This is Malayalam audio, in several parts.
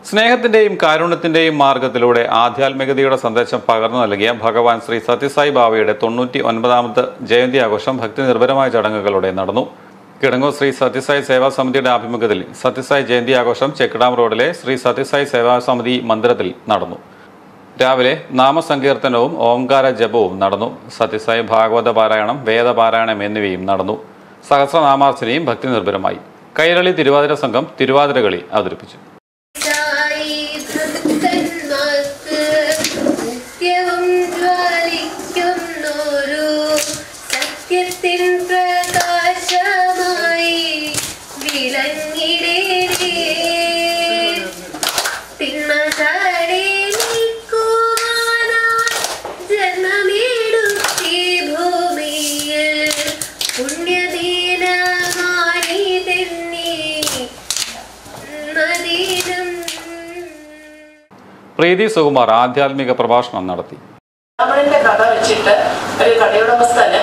സ്നേഹത്തിന്റെയും കാരുണ്യത്തിന്റെയും മാർഗത്തിലൂടെ ആധ്യാത്മികതയുടെ സന്ദേശം പകർന്നു നൽകിയ ഭഗവാൻ ശ്രീ സത്യസായി ബാബയുടെ 99ാമത് ജയന്തി ആഘോഷം ഭക്തി നിർഭരമായ ചടങ്ങുകളോടെ നടന്നു. കിടങ്ങൂർ ശ്രീ സത്യസായി സേവാ സമിതിയുടെ ആഭിമുഖ്യത്തിൽ സത്യസായി ജയന്തി ആഘോഷം ചെക്ക്ഡാം റോഡിലെ ശ്രീ സത്യസായി സേവാ സമിതി മന്ദിരത്തിൽ നടന്നു. രാവിലെ നാമസങ്കീർത്തനവും ഓംകാര ജപവും നടന്നു. സത്യസായി ഭാഗവത പാരായണം, വേദപാരായണം എന്നിവയും നടന്നു. സഹസ്രനാമാർച്ചനയും ഭക്തി നിർഭരമായി. കൈരളി തിരുവാതിര സംഘം തിരുവാതിരകളി അവതരിപ്പിച്ചു. പ്രീതി സുകുമാർ ആധ്യാത്മിക പ്രഭാഷണം നടത്തി. രാമന്റെ കഥ വെച്ചിട്ട് ഒരു കടയുടമസ്ഥന്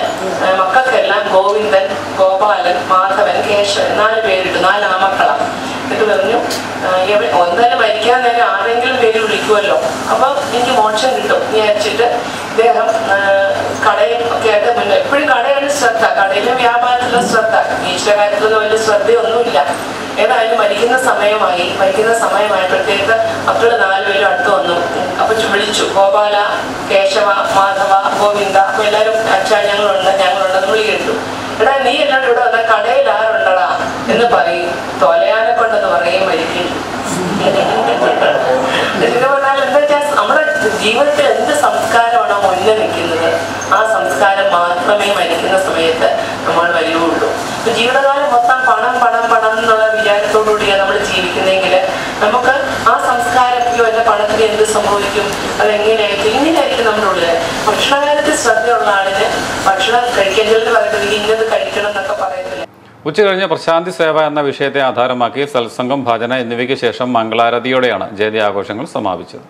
മക്കൾക്കെല്ലാം ഗോവിന്ദൻ, ഗോപാലൻ, മാധവൻ, കേശവൻ 4 പേരിട്ടു. 4 ആമക്കളാണ്. എന്നിട്ട് പറഞ്ഞു, എന്തായാലും മരിക്കാൻ നേരം ആരെങ്കിലും പേര് വിളിക്കുമല്ലോ, അപ്പൊ എനിക്ക് മോക്ഷം കിട്ടും വിചാരിച്ചിട്ട് ഇദ്ദേഹം കടയിൽ ഒക്കെ ആയിട്ട് മുന്നേ എപ്പോഴും കടയുടെ ശ്രദ്ധ, കടയിലെ വ്യാപാരത്തിലുള്ള ശ്രദ്ധ, ഈശ്വരകാര്യത്തിലൊന്നും വലിയ ശ്രദ്ധയൊന്നുമില്ല. ഏതായാലും മരിക്കുന്ന സമയമായപ്പോഴത്തേക്ക് മക്കള് 4 പേരും അടുത്ത് വന്നു. അപ്പൊ വിളിച്ചു, ഗോപാല, കേശവ, മാധവ, ഗോവിന്ദ. അപ്പൊ എല്ലാവരും അച്ഛാ ഞങ്ങളുണ്ടെന്ന് വിളി കേട്ടു. എടാ, നീ എല്ലാവരും ഇവിടെ വന്ന കടയിൽ ആരുണ്ടടാ എന്ന് പറയും. തൊലയാനെ കൊണ്ടെന്ന് പറയും മരിക്കും. എന്ന് പറഞ്ഞാൽ എന്താ വെച്ചാൽ നമ്മുടെ ജീവിതത്തിൽ എന്ത് സംസ്കാരമാണോ മുന്നിൽ നിൽക്കുന്നത്, ആ സംസ്കാരം മാത്രമേ മരിക്കുന്ന സമയത്ത് നമ്മൾ വരികയുള്ളൂ. ഇപ്പൊ ജീവിതകാലം മൊത്തം പണം എന്നുള്ള വിചാരത്തോടുകൂടിയാണ് നമ്മൾ ജീവിക്കുന്നെങ്കിൽ നമുക്ക് ആ സംസ്കാരത്തിലോ എന്റെ പണത്തിന് എന്ത് സംഭവിക്കും, ഇങ്ങനെയായിരിക്കും നമ്മുടെ ഉള്ളിൽ. ഭക്ഷണകാലത്ത് ശ്രദ്ധയുള്ള ആളിന് ഭക്ഷണം കഴിക്കേണ്ടത് പറയുന്നത് ഇന്നത് കഴിക്കണം എന്നൊക്കെ പറയുന്നില്ല. ഉച്ചകഴിഞ്ഞ് പ്രശാന്തി സേവ എന്ന വിഷയത്തെ ആധാരമാക്കി സത്സംഗം, ഭജന എന്നിവയ്ക്ക് ശേഷം മംഗളാരതിയോടെയാണ് ജയന്തി ആഘോഷങ്ങൾ സമാപിച്ചത്.